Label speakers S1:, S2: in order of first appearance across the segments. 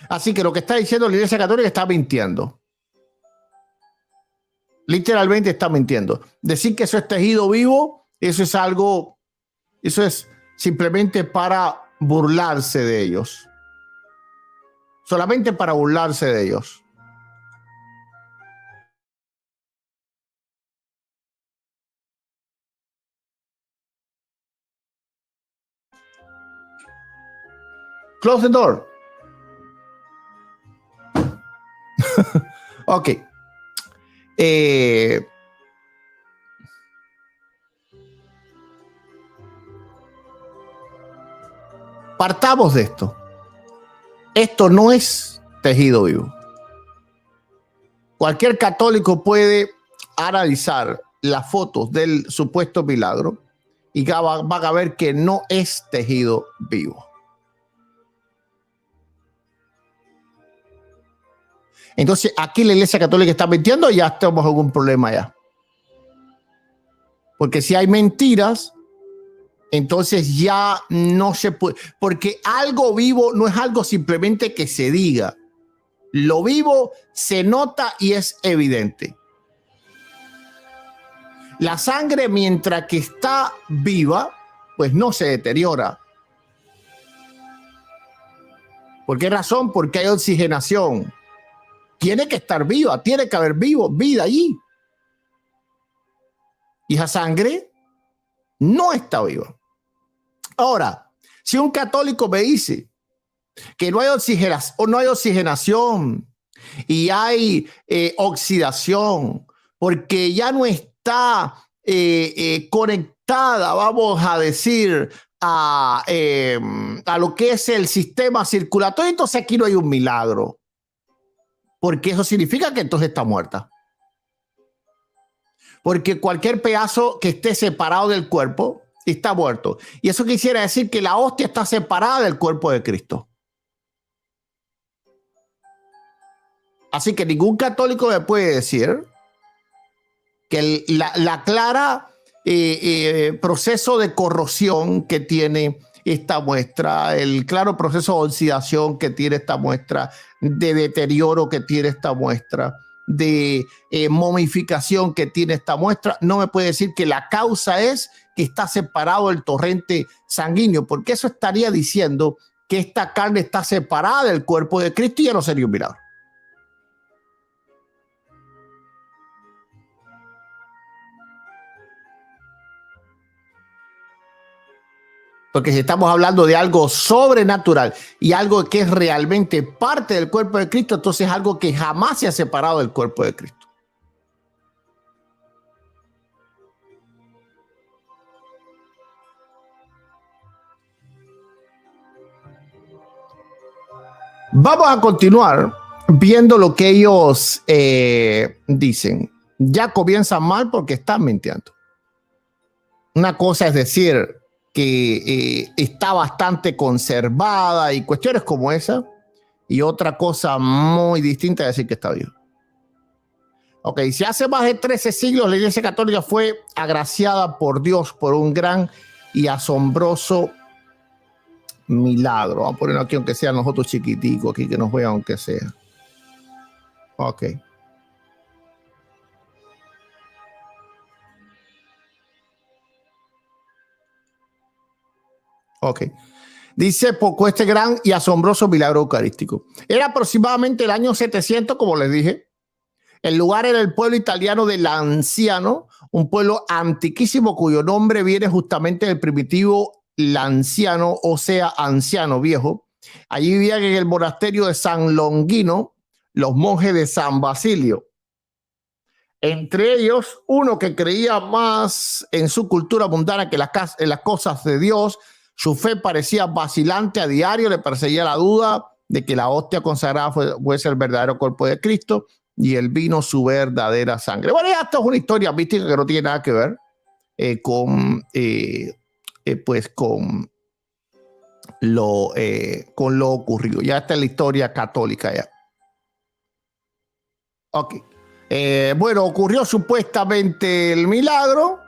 S1: Así que lo que está diciendo la Iglesia Católica está mintiendo. Literalmente está mintiendo. Decir que eso es tejido vivo, eso es algo, eso es simplemente para burlarse de ellos. Solamente para burlarse de ellos. Close the door. Ok. Partamos de esto. Esto no es tejido vivo. Cualquier católico puede analizar las fotos del supuesto milagro y van a ver que no es tejido vivo. Entonces, aquí la Iglesia Católica está mintiendo y ya tenemos algún problema ya. Porque si hay mentiras, entonces ya no se puede. Porque algo vivo no es algo simplemente que se diga. Lo vivo se nota y es evidente. La sangre, mientras que está viva, pues no se deteriora. ¿Por qué razón? Porque hay oxigenación. Tiene que estar viva, tiene que haber vida allí. Y esa sangre no está viva. Ahora, si un católico me dice que no hay oxigenación, o no hay oxigenación y hay oxidación, porque ya no está conectada, vamos a decir, a lo que es el sistema circulatorio, entonces aquí no hay un milagro. Porque eso significa que entonces está muerta. Porque cualquier pedazo que esté separado del cuerpo está muerto. Y eso quisiera decir que la hostia está separada del cuerpo de Cristo. Así que ningún católico me puede decir que la clara proceso de corrosión que tiene esta muestra, el claro proceso de oxidación que tiene esta muestra, de deterioro que tiene esta muestra, de momificación que tiene esta muestra, no me puede decir que la causa es que está separado el torrente sanguíneo, porque eso estaría diciendo que esta carne está separada del cuerpo de Cristo y ya no sería un milagro. Porque si estamos hablando de algo sobrenatural y algo que es realmente parte del cuerpo de Cristo, entonces es algo que jamás se ha separado del cuerpo de Cristo. Vamos a continuar viendo lo que ellos dicen. Ya comienzan mal porque están mintiendo. Una cosa es decir que está bastante conservada y cuestiones como esa, y otra cosa muy distinta es decir que está viva. Ok, si hace más de 13 siglos la Iglesia Católica fue agraciada por Dios por un gran y asombroso milagro. Vamos a ponerlo aquí aunque sea nosotros chiquiticos, aquí que nos vean aunque sea. Ok. Ok. Dice, poco este gran y asombroso milagro eucarístico. Era aproximadamente el año 700, como les dije. El lugar era el pueblo italiano de Lanciano, un pueblo antiquísimo cuyo nombre viene justamente del primitivo Lanciano, o sea, anciano, viejo. Allí vivían en el monasterio de San Longino los monjes de San Basilio. Entre ellos, uno que creía más en su cultura mundana que en las cosas de Dios. Su fe parecía vacilante a diario, le perseguía la duda de que la hostia consagrada fuese el verdadero cuerpo de Cristo y el vino su verdadera sangre. Bueno, ya esto es una historia mística que no tiene nada que ver con lo ocurrido. Ya está en la historia católica ya. Ok. Bueno, ocurrió supuestamente el milagro.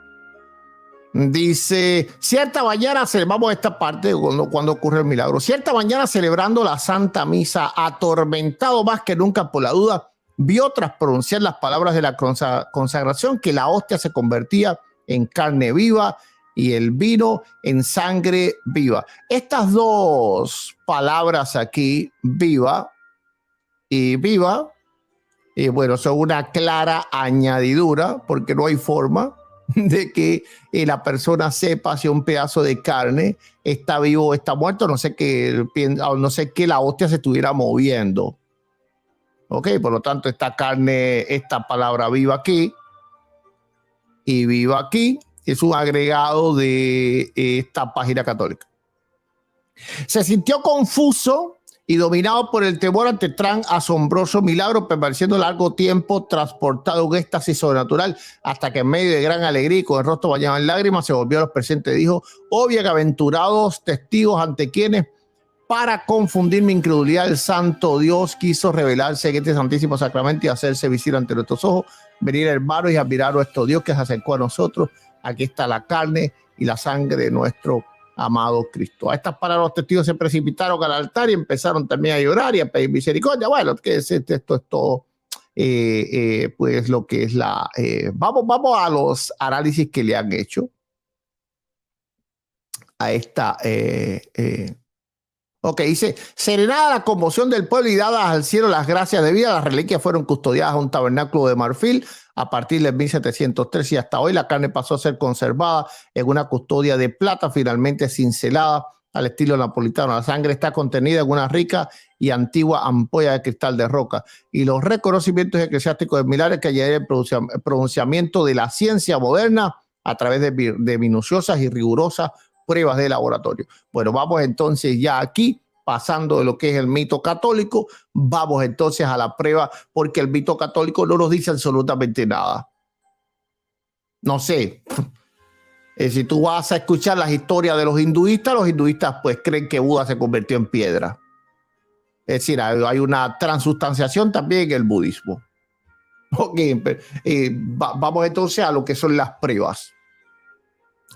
S1: Dice, cierta mañana, vamos a esta parte cuando ocurre el milagro. Cierta mañana celebrando la Santa Misa, atormentado más que nunca por la duda, vio tras pronunciar las palabras de la consagración que la hostia se convertía en carne viva y el vino en sangre viva. Estas dos palabras aquí, viva y viva, bueno, son una clara añadidura porque no hay forma de que la persona sepa si un pedazo de carne está vivo o está muerto, no sé que la hostia se estuviera moviendo. Ok, por lo tanto, esta carne, esta palabra viva aquí y viva aquí es un agregado de esta página católica. Se sintió confuso y dominado por el temor ante tan asombroso milagro, permaneciendo largo tiempo transportado en éxtasis sobrenatural, hasta que en medio de gran alegría y con el rostro bañado en lágrimas se volvió a los presentes y dijo: oh bienaventurados testigos ante quienes, para confundir mi incredulidad, el santo Dios quiso revelarse en este santísimo sacramento y hacerse visible ante nuestros ojos. Venir, hermanos, y admirar a nuestro Dios que se acercó a nosotros. Aquí está la carne y la sangre de nuestro amado Cristo. A estas palabras los testigos se precipitaron al altar y empezaron también a llorar y a pedir misericordia. Bueno, que esto es todo, pues lo que es la... vamos a los análisis que le han hecho a esta... Ok, dice, serenada la conmoción del pueblo y dadas al cielo las gracias debidas, las reliquias fueron custodiadas a un tabernáculo de marfil a partir del 1703 y hasta hoy la carne pasó a ser conservada en una custodia de plata, finalmente cincelada al estilo napolitano. La sangre está contenida en una rica y antigua ampolla de cristal de roca y los reconocimientos eclesiásticos de milagros que añaden el pronunciamiento de la ciencia moderna a través de minuciosas y rigurosas pruebas de laboratorio. Bueno, vamos entonces ya aquí, pasando de lo que es el mito católico, vamos entonces a la prueba, porque el mito católico no nos dice absolutamente nada. No sé, si tú vas a escuchar las historias de los hinduistas pues creen que Buda se convirtió en piedra. Es decir, hay una transustanciación también en el budismo. Ok, vamos entonces a lo que son las pruebas.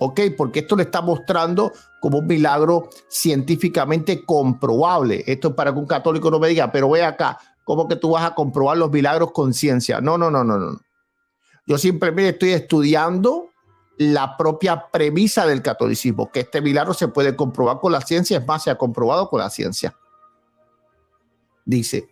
S1: Ok, porque esto le está mostrando como un milagro científicamente comprobable. Esto es para que un católico no me diga, pero ve acá, ¿cómo que tú vas a comprobar los milagros con ciencia? No. Yo simplemente estoy estudiando la propia premisa del catolicismo, que este milagro se puede comprobar con la ciencia, es más, se ha comprobado con la ciencia. Dice,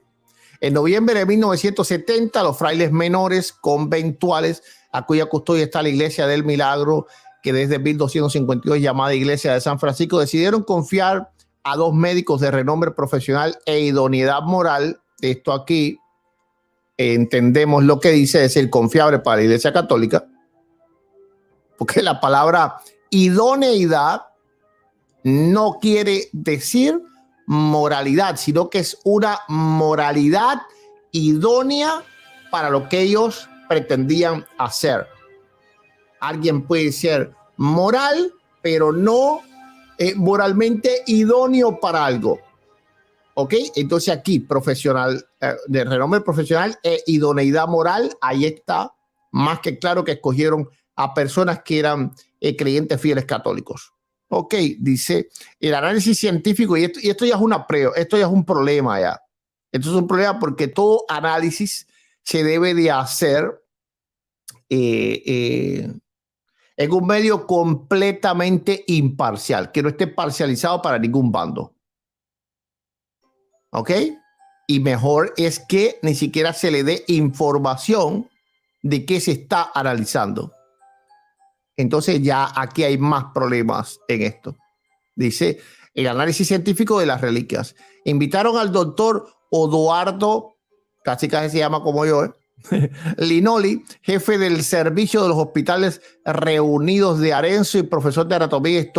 S1: en noviembre de 1970, los frailes menores conventuales, a cuya custodia está la Iglesia del Milagro, que desde 1252 llamada Iglesia de San Francisco, decidieron confiar a dos médicos de renombre profesional e idoneidad moral. Esto aquí entendemos lo que dice, es decir, confiable para la Iglesia Católica, porque la palabra idoneidad no quiere decir moralidad, sino que es una moralidad idónea para lo que ellos pretendían hacer. Alguien puede ser moral, pero no moralmente idóneo para algo. ¿Ok? Entonces aquí, profesional, de renombre profesional e idoneidad moral, ahí está más que claro que escogieron a personas que eran creyentes fieles católicos. Ok, dice el análisis científico, y esto ya es una prueba, esto ya es un problema ya. Esto es un problema porque todo análisis se debe de hacer en un medio completamente imparcial, que no esté parcializado para ningún bando. ¿Ok? Y mejor es que ni siquiera se le dé información de qué se está analizando. Entonces ya aquí hay más problemas en esto. Dice, el análisis científico de las reliquias. Invitaron al doctor Odoardo, casi se llama como yo, Linoli, jefe del servicio de los hospitales reunidos de Arenzo y profesor de anatomía e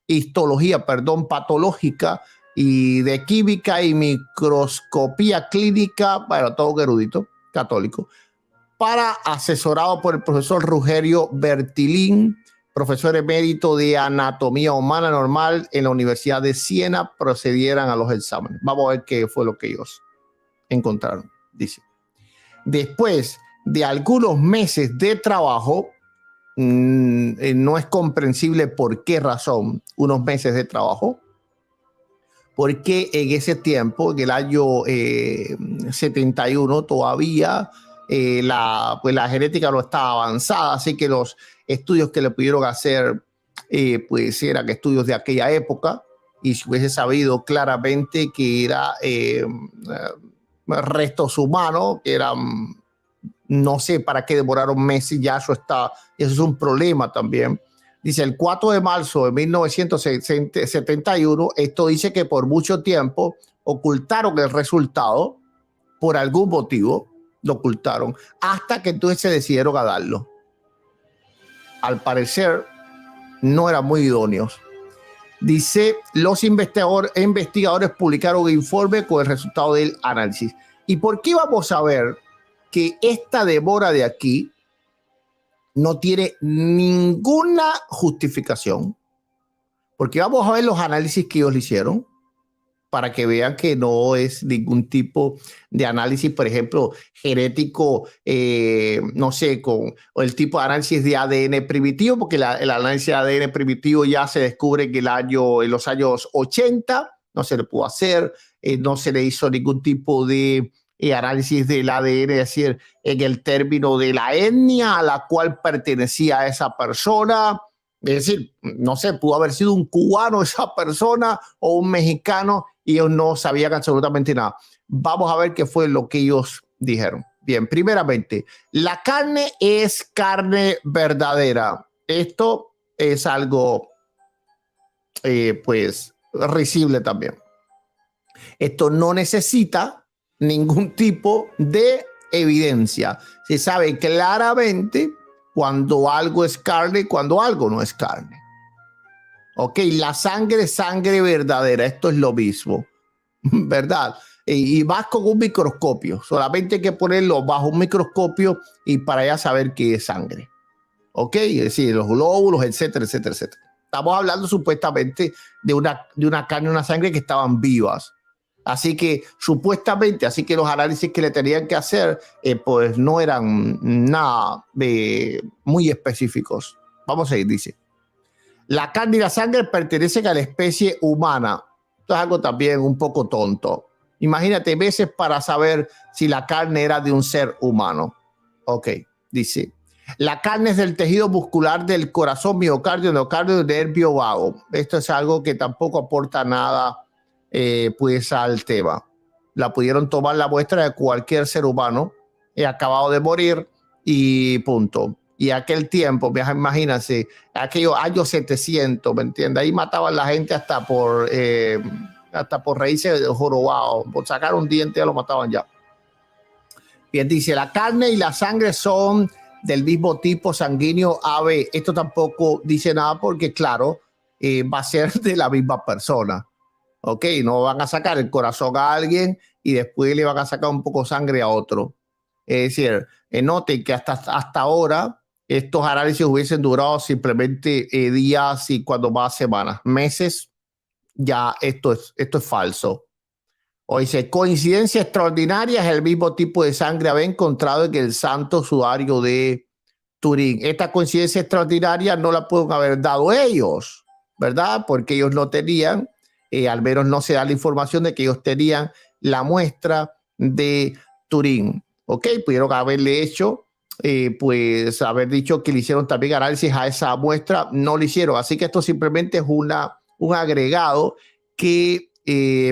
S1: histología patológica y de química y microscopía clínica, bueno, todo un erudito católico, para asesorado por el profesor Rugerio Bertilín, profesor emérito de anatomía humana normal en la Universidad de Siena, procedieran a los exámenes. Vamos a ver qué fue lo que ellos encontraron. Dice, después de algunos meses de trabajo, no es comprensible por qué razón unos meses de trabajo, porque en ese tiempo, en el año 71, todavía pues la genética no estaba avanzada, así que los estudios que le pudieron hacer pues eran estudios de aquella época, y si hubiese sabido claramente que era restos humanos, que eran, no sé para qué demoraron meses, ya eso es un problema también. Dice, el 4 de marzo de 1971, esto dice que por mucho tiempo ocultaron el resultado, por algún motivo lo ocultaron, hasta que entonces se decidieron a darlo. Al parecer, no eran muy idóneos. Dice, los investigadores publicaron un informe con el resultado del análisis. ¿Y por qué vamos a ver que esta demora de aquí no tiene ninguna justificación? Porque vamos a ver los análisis que ellos le hicieron para que vean que no es ningún tipo de análisis, por ejemplo, genético, no sé, con el tipo de análisis de ADN primitivo, porque el análisis de ADN primitivo ya se descubre en los años 80, no se le pudo hacer, no se le hizo ningún tipo de análisis del ADN, es decir, en el término de la etnia a la cual pertenecía esa persona. Es decir, no sé, pudo haber sido un cubano esa persona o un mexicano, y ellos no sabían absolutamente nada. Vamos a ver qué fue lo que ellos dijeron. Bien, primeramente, la carne es carne verdadera. Esto es algo, pues, risible también. Esto no necesita ningún tipo de evidencia. Se sabe claramente cuando algo es carne y cuando algo no es carne. Ok, la sangre es sangre verdadera. Esto es lo mismo, ¿verdad? Y vas con un microscopio. Solamente hay que ponerlo bajo un microscopio y para ya saber qué es sangre. Ok, es decir, los glóbulos, etcétera, etcétera, etcétera. Estamos hablando supuestamente de una carne y una sangre que estaban vivas. Así que supuestamente, así que los análisis que le tenían que hacer, pues no eran nada muy específicos. Vamos a ir, dice. La carne y la sangre pertenecen a la especie humana. Esto es algo también un poco tonto. Imagínate veces para saber si la carne era de un ser humano. Ok, dice. La carne es del tejido muscular del corazón, miocardio, endocardio y nervio vago. Esto es algo que tampoco aporta nada pues al tema. La pudieron tomar la muestra de cualquier ser humano acabado de morir y punto. Y aquel tiempo, imagínense, aquellos años 700, ¿me entiendes? Ahí mataban a la gente hasta por reírse de jorobado, por sacar un diente ya lo mataban ya. Bien, dice, la carne y la sangre son del mismo tipo sanguíneo AB. Esto tampoco dice nada porque, claro, va a ser de la misma persona. Ok, no van a sacar el corazón a alguien y después le van a sacar un poco de sangre a otro. Es decir, noten que hasta ahora estos análisis hubiesen durado simplemente días y cuando más semanas, meses. Ya esto es falso. O dice, coincidencia extraordinaria, es el mismo tipo de sangre había encontrado en el Santo Sudario de Turín. Esta coincidencia extraordinaria no la pueden haber dado ellos, ¿verdad? Porque ellos no tenían, al menos no se da la información de que ellos tenían la muestra de Turín. Ok, pudieron haberle hecho, pues haber dicho que le hicieron también análisis a esa muestra, no lo hicieron. Así que esto simplemente es un agregado que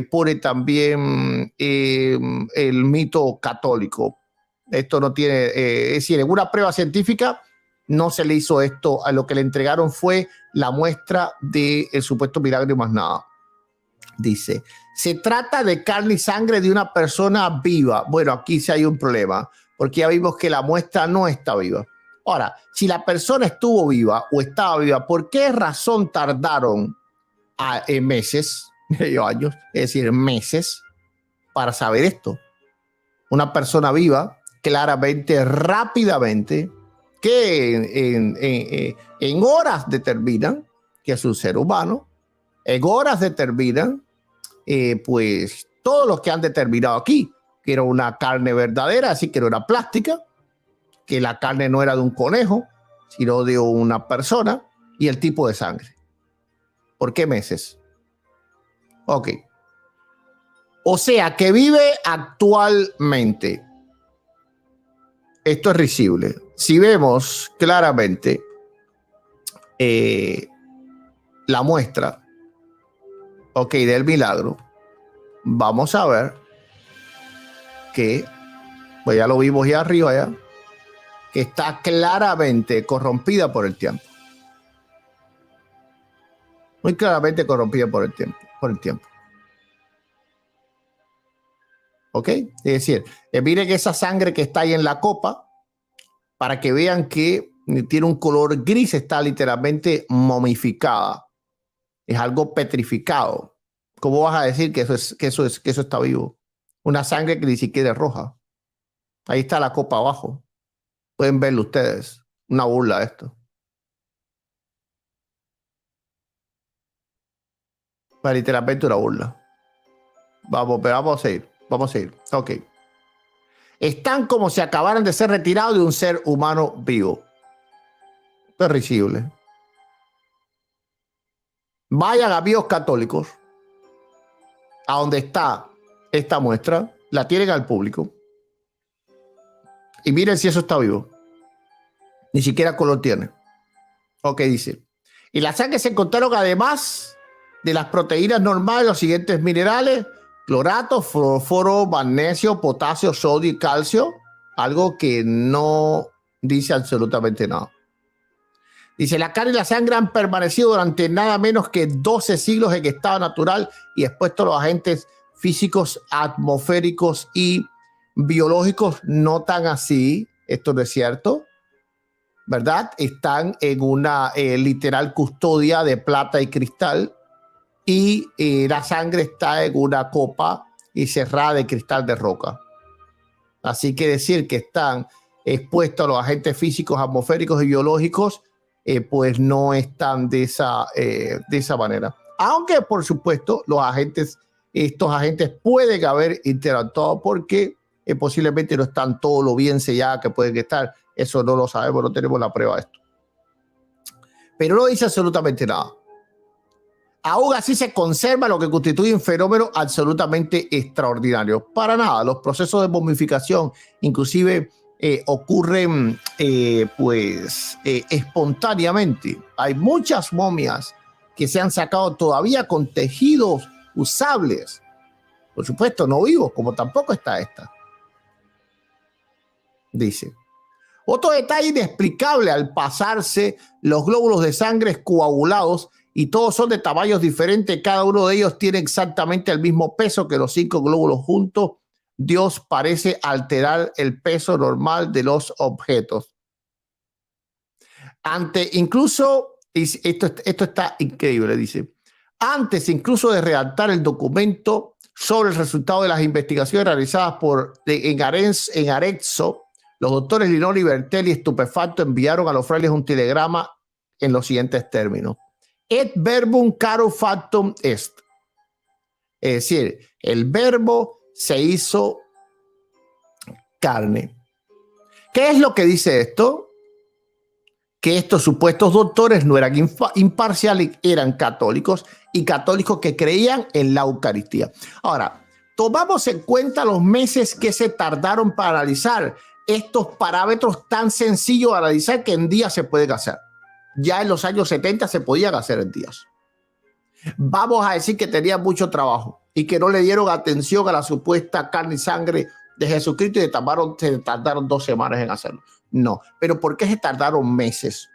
S1: pone también el mito católico. Esto no tiene, es decir, en una prueba científica no se le hizo esto. A lo que le entregaron fue la muestra del supuesto milagro y más nada. Dice, se trata de carne y sangre de una persona viva. Bueno, aquí sí hay un problema, porque ya vimos que la muestra no está viva. Ahora, si la persona estuvo viva o estaba viva, ¿por qué razón tardaron meses, años, es decir, meses, para saber esto? Una persona viva, claramente, rápidamente, que en horas determinan que es un ser humano, en horas determinan pues todos los que han determinado aquí que era una carne verdadera, así que no era plástica, que la carne no era de un conejo, sino de una persona y el tipo de sangre. ¿Por qué meses? Ok. O sea, que vive actualmente. Esto es risible. Si vemos claramente la muestra, ok, del milagro, vamos a ver que, pues ya lo vimos ya arriba ya, que está claramente corrompida por el tiempo. Muy claramente corrompida por el tiempo. ¿Ok? Es decir, miren esa sangre que está ahí en la copa, para que vean que tiene un color gris, está literalmente momificada. Es algo petrificado. ¿Cómo vas a decir que eso está vivo? Una sangre que ni siquiera es roja. Ahí está la copa abajo. Pueden verlo ustedes. Una burla esto. Pues literalmente una burla. Vamos a seguir. Ok. Están como si acabaran de ser retirados de un ser humano vivo. Esto es risible. Vayan, amigos católicos, a donde está esta muestra, la tienen al público y miren si eso está vivo. Ni siquiera color tiene. Ok, dice. Y la sangre se encontraron además de las proteínas normales los siguientes minerales: clorato, fósforo, magnesio, potasio, sodio y calcio. Algo que no dice absolutamente nada. Dice, la carne y la sangre han permanecido durante nada menos que 12 siglos en estado natural y expuestos a los agentes físicos, atmosféricos y biológicos. No tan así, esto no es cierto, ¿verdad? Están en una literal custodia de plata y cristal y la sangre está en una copa y cerrada de cristal de roca. Así que decir que están expuestos a los agentes físicos, atmosféricos y biológicos, pues no están de esa manera. Aunque, por supuesto, estos agentes pueden haber interactuado porque posiblemente no están todo lo bien sellados que pueden estar. Eso no lo sabemos, no tenemos la prueba de esto. Pero no dice absolutamente nada. Aún así se conserva lo que constituye un fenómeno absolutamente extraordinario. Para nada, los procesos de momificación inclusive ocurren espontáneamente. Hay muchas momias que se han sacado todavía con tejidos usables. Por supuesto, no vivos, como tampoco está esta. Dice. Otro detalle inexplicable: al pasarse, los glóbulos de sangre coagulados, y todos son de tamaños diferentes, cada uno de ellos tiene exactamente el mismo peso que los 5 glóbulos juntos. Dios parece alterar el peso normal de los objetos. Esto está increíble, dice. Antes incluso de redactar el documento sobre el resultado de las investigaciones realizadas en Arezzo, los doctores Linoli, Bertelli, estupefactos, enviaron a los frailes un telegrama en los siguientes términos: et verbum caro factum est. Es decir, el verbo se hizo carne. ¿Qué es lo que dice esto? Que estos supuestos doctores no eran imparciales, eran católicos, y católicos que creían en la Eucaristía. Ahora, tomamos en cuenta los meses que se tardaron para analizar estos parámetros tan sencillos de analizar, que en días se pueden hacer. Ya en los años 70 se podían hacer en días. Vamos a decir que tenían mucho trabajo y que no le dieron atención a la supuesta carne y sangre de Jesucristo y se tardaron 2 semanas en hacerlo. No, pero ¿por qué se tardaron meses?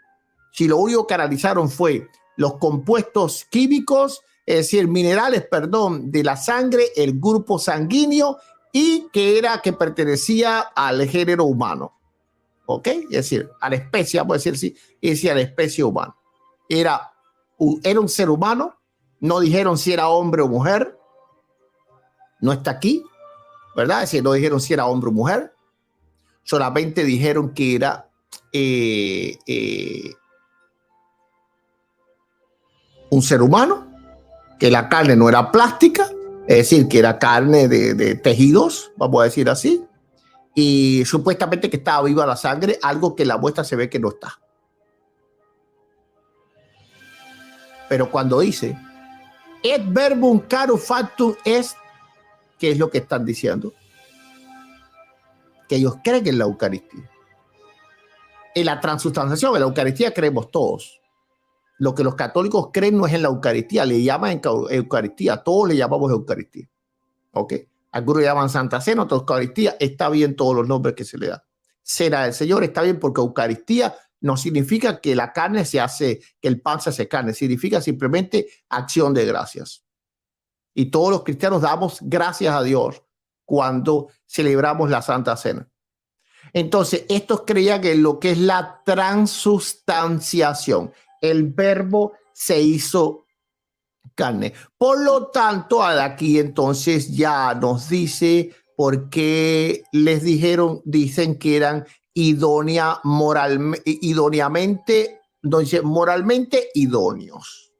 S1: Si lo único que analizaron fue los compuestos químicos, es decir, minerales, de la sangre, el grupo sanguíneo, y que pertenecía al género humano. ¿Ok? Es decir, a la especie, vamos a decir así, es decir, a la especie humana. Era un ser humano, no dijeron si era hombre o mujer, no está aquí, ¿verdad? Es decir, no dijeron si era hombre o mujer, solamente dijeron que era un ser humano, que la carne no era plástica, es decir, que era carne de tejidos, vamos a decir así, y supuestamente que estaba viva la sangre, algo que en la muestra se ve que no está. Pero cuando dice et verbum caro factum est, ¿qué es lo que están diciendo? Que ellos creen en la Eucaristía. En la transustanciación, en la Eucaristía creemos todos. Lo que los católicos creen no es en la Eucaristía, le llaman Eucaristía, todos le llamamos Eucaristía. ¿Ok? Algunos le llaman Santa Cena, otros Eucaristía, está bien todos los nombres que se le dan. Cena del Señor está bien porque Eucaristía no significa que la carne se hace, que el pan se hace carne, significa simplemente acción de gracias. Y todos los cristianos damos gracias a Dios cuando celebramos la Santa Cena. Entonces, estos creían que lo que es la transustanciación, el verbo se hizo carne. Por lo tanto, aquí entonces ya nos dice por qué les dicen que eran moralmente idóneos.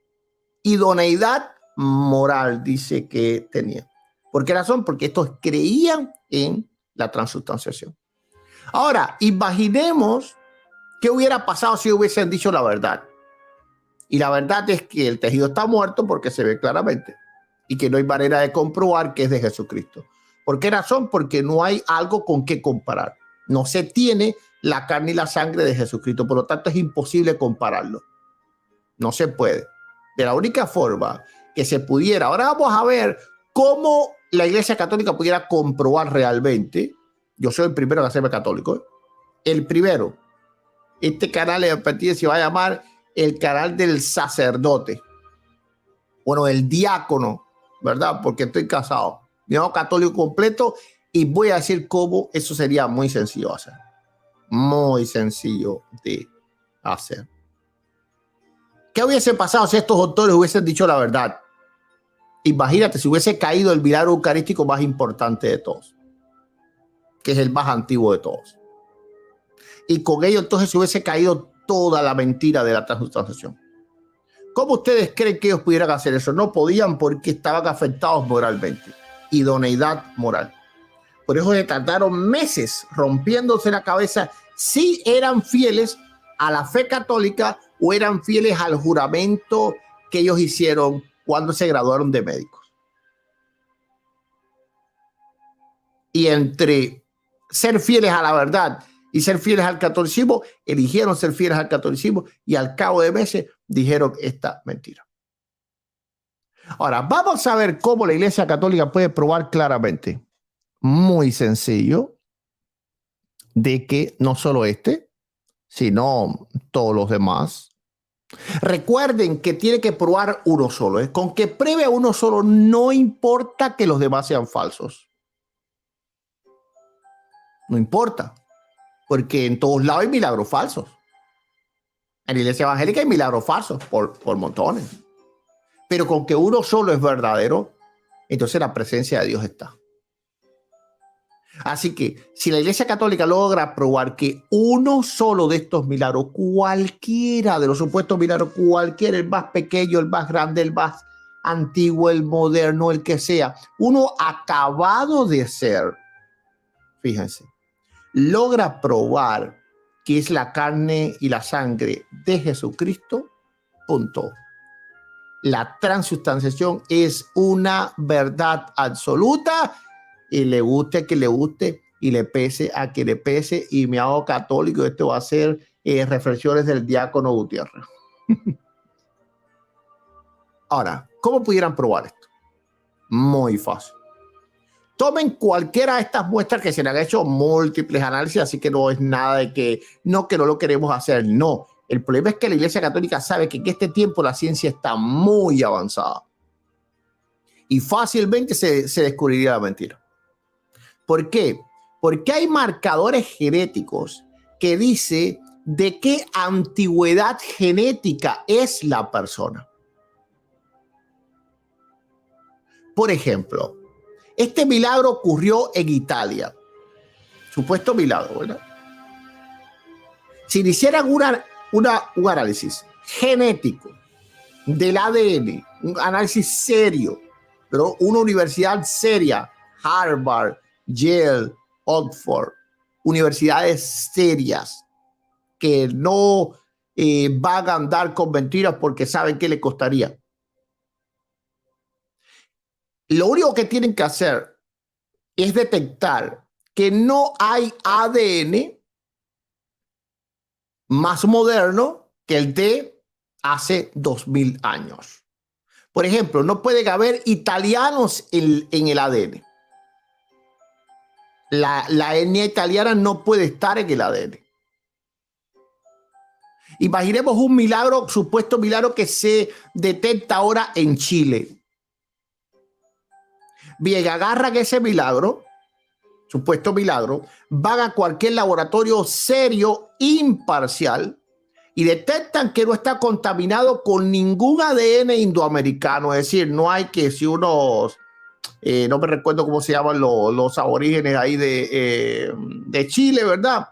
S1: Idoneidad moral, dice que tenía. ¿Por qué razón? Porque estos creían en la transustanciación. Ahora, imaginemos qué hubiera pasado si hubiesen dicho la verdad. Y la verdad es que el tejido está muerto porque se ve claramente y que no hay manera de comprobar que es de Jesucristo. ¿Por qué razón? Porque no hay algo con qué comparar. No se tiene la carne y la sangre de Jesucristo. Por lo tanto, es imposible compararlo. No se puede. De la única forma que se pudiera. Ahora vamos a ver cómo la Iglesia Católica pudiera comprobar realmente. Yo soy el primero que hacerme católico. El primero. Este canal de partida se va a llamar el canal del sacerdote. Bueno, el diácono, ¿verdad? Porque estoy casado. Me hago católico completo y voy a decir cómo eso sería muy sencillo de hacer. Muy sencillo de hacer. ¿Qué hubiese pasado si estos autores hubiesen dicho la verdad? Imagínate si hubiese caído el milagro eucarístico más importante de todos, que es el más antiguo de todos. Y con ello entonces se hubiese caído toda la mentira de la transustanciación. ¿Cómo ustedes creen que ellos pudieran hacer eso? No podían porque estaban afectados moralmente. Idoneidad moral. Por eso se tardaron meses rompiéndose la cabeza si eran fieles a la fe católica o eran fieles al juramento que ellos hicieron cuando se graduaron de médicos. Y entre ser fieles a la verdad y ser fieles al catolicismo, eligieron ser fieles al catolicismo y al cabo de meses dijeron esta mentira. Ahora, vamos a ver cómo la Iglesia Católica puede probar claramente, muy sencillo, de que no solo sino todos los demás. Recuerden que tiene que probar uno solo. Con que pruebe a uno solo, no importa que los demás sean falsos. No importa. Porque en todos lados hay milagros falsos. En la iglesia evangélica hay milagros falsos por montones. Pero con que uno solo es verdadero, entonces la presencia de Dios está. Así que si la Iglesia Católica logra probar que uno solo de estos milagros, cualquiera de los supuestos milagros, cualquiera, el más pequeño, el más grande, el más antiguo, el moderno, el que sea, uno acabado de ser, fíjense, logra probar que es la carne y la sangre de Jesucristo, punto. La transustanciación es una verdad absoluta y le guste a que le guste y le pese a que le pese, y me hago católico. Esto va a ser reflexiones del diácono Gutiérrez. Ahora, ¿cómo pudieran probar esto? Muy fácil. Tomen cualquiera de estas muestras que se le han hecho múltiples análisis, así que no es nada de que no lo queremos hacer, no. El problema es que la Iglesia Católica sabe que en este tiempo la ciencia está muy avanzada y fácilmente se descubriría la mentira. ¿Por qué? Porque hay marcadores genéticos que dice de qué antigüedad genética es la persona. Por ejemplo, este milagro ocurrió en Italia. Supuesto milagro, ¿verdad? Si le hicieran un análisis genético del ADN, un análisis serio, pero una universidad seria, Harvard, Yale, Oxford, universidades serias que no van a andar con mentiras porque saben que le costaría. Lo único que tienen que hacer es detectar que no hay ADN más moderno que el de hace 2000 años. Por ejemplo, no pueden haber italianos en el ADN. La etnia italiana no puede estar en el ADN. Imaginemos un milagro, supuesto milagro que se detecta ahora en Chile. Bien, agarran ese milagro, supuesto milagro, van a cualquier laboratorio serio, imparcial, y detectan que no está contaminado con ningún ADN indoamericano. Es decir, no hay que si unos, no me recuerdo cómo se llaman los aborígenes ahí de Chile, ¿verdad?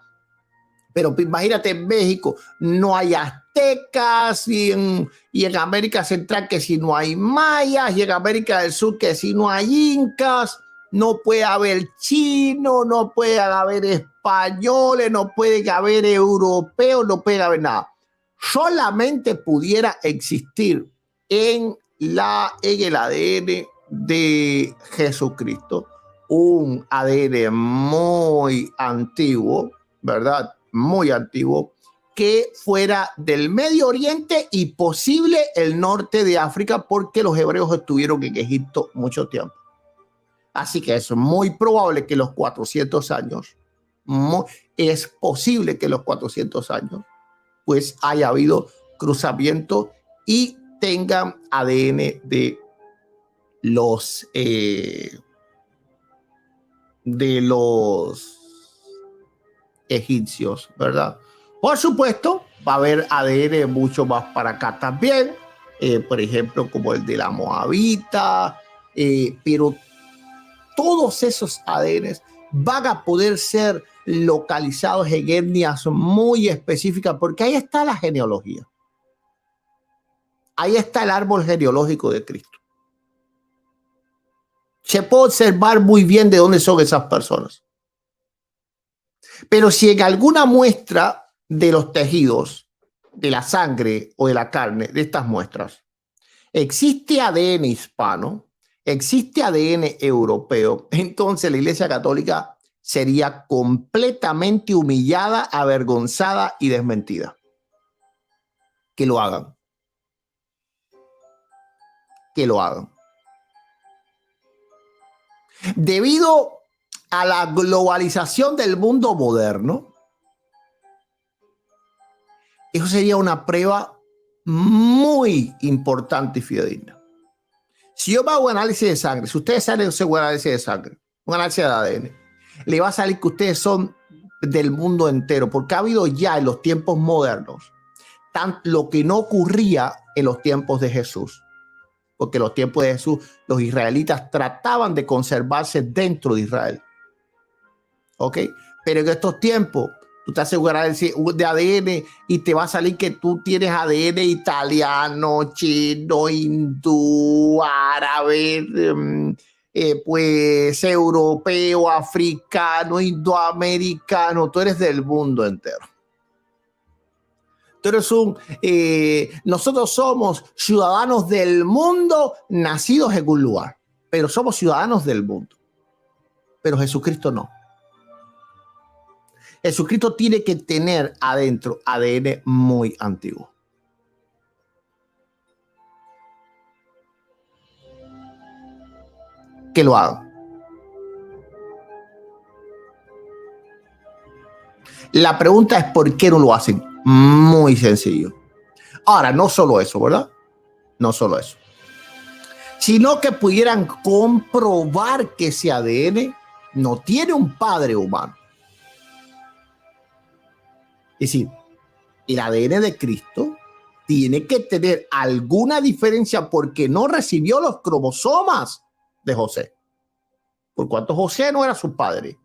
S1: Pero imagínate en México, no hay aztecas y en América Central que si no hay mayas y en América del Sur que si no hay incas, no puede haber chinos, no puede haber españoles, no puede haber europeos, no puede haber nada. Solamente pudiera existir en el ADN de Jesucristo un ADN muy antiguo, ¿verdad? Muy antiguo, que fuera del Medio Oriente y posible el norte de África, porque los hebreos estuvieron en Egipto mucho tiempo. Así que es muy probable que los 400 años, es posible que los 400 años, pues haya habido cruzamiento y tengan ADN de los egipcios, ¿verdad? Por supuesto, va a haber ADN mucho más para acá también, por ejemplo, como el de la Moabita, pero todos esos ADNs van a poder ser localizados en etnias muy específicas, porque ahí está la genealogía. Ahí está el árbol genealógico de Cristo. Se puede observar muy bien de dónde son esas personas. Pero si en alguna muestra de los tejidos, de la sangre o de la carne, de estas muestras, existe ADN hispano, existe ADN europeo, entonces la Iglesia Católica sería completamente humillada, avergonzada y desmentida. Que lo hagan. Que lo hagan. Debido a la globalización del mundo moderno, eso sería una prueba muy importante y fidedigna. Si yo hago un análisis de sangre, si ustedes salen un análisis de sangre, un análisis de ADN, le va a salir que ustedes son del mundo entero, porque ha habido ya en los tiempos modernos lo que no ocurría en los tiempos de Jesús, porque en los tiempos de Jesús los israelitas trataban de conservarse dentro de Israel. ¿Ok? Pero en estos tiempos tú te aseguras de ADN y te va a salir que tú tienes ADN italiano, chino, hindú, árabe, pues europeo, africano, indoamericano. Tú eres del mundo entero. Tú eres nosotros somos ciudadanos del mundo nacidos en un lugar, pero somos ciudadanos del mundo. Pero Jesucristo no. Jesucristo tiene que tener adentro ADN muy antiguo. Que lo hagan. La pregunta es ¿por qué no lo hacen? Muy sencillo. Ahora, no solo eso, ¿verdad? No solo eso. Sino que pudieran comprobar que ese ADN no tiene un padre humano. Es decir, el ADN de Cristo tiene que tener alguna diferencia porque no recibió los cromosomas de José. Por cuanto José no era su padre.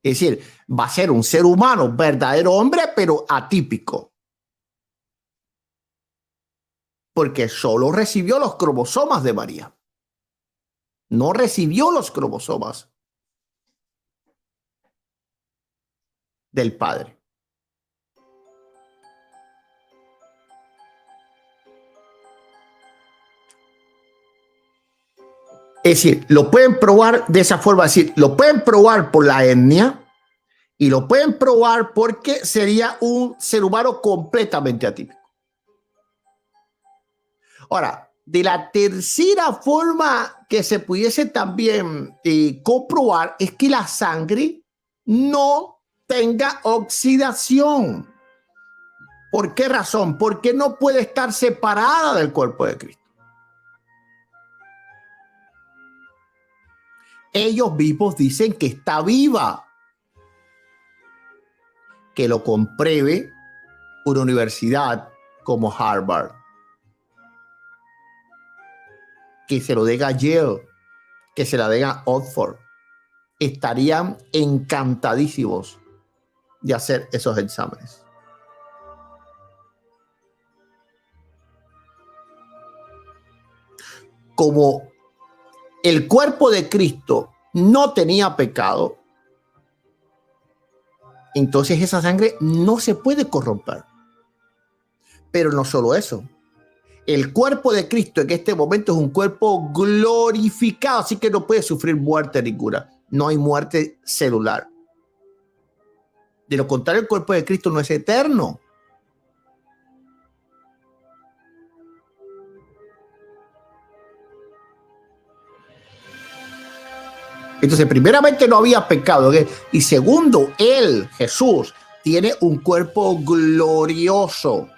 S1: Es decir, va a ser un ser humano, verdadero hombre, pero atípico. Porque solo recibió los cromosomas de María. No recibió los cromosomas del padre. Es decir, lo pueden probar de esa forma, es decir, lo pueden probar por la etnia y lo pueden probar porque sería un ser humano completamente atípico. Ahora, de la tercera forma que se pudiese también comprobar es que la sangre no tenga oxidación. ¿Por qué razón? Porque no puede estar separada del cuerpo de Cristo. Ellos mismos dicen que está viva. Que lo compruebe una universidad como Harvard. Que se lo diga Yale, que se la diga Oxford. Estarían encantadísimos de hacer esos exámenes. Como el cuerpo de Cristo no tenía pecado, entonces esa sangre no se puede corromper. Pero no solo eso. El cuerpo de Cristo en este momento es un cuerpo glorificado, así que no puede sufrir muerte ninguna. No hay muerte celular. De lo contrario, el cuerpo de Cristo no es eterno. Entonces, primeramente no había pecado. ¿Okay? Y segundo, Él, Jesús, tiene un cuerpo glorioso.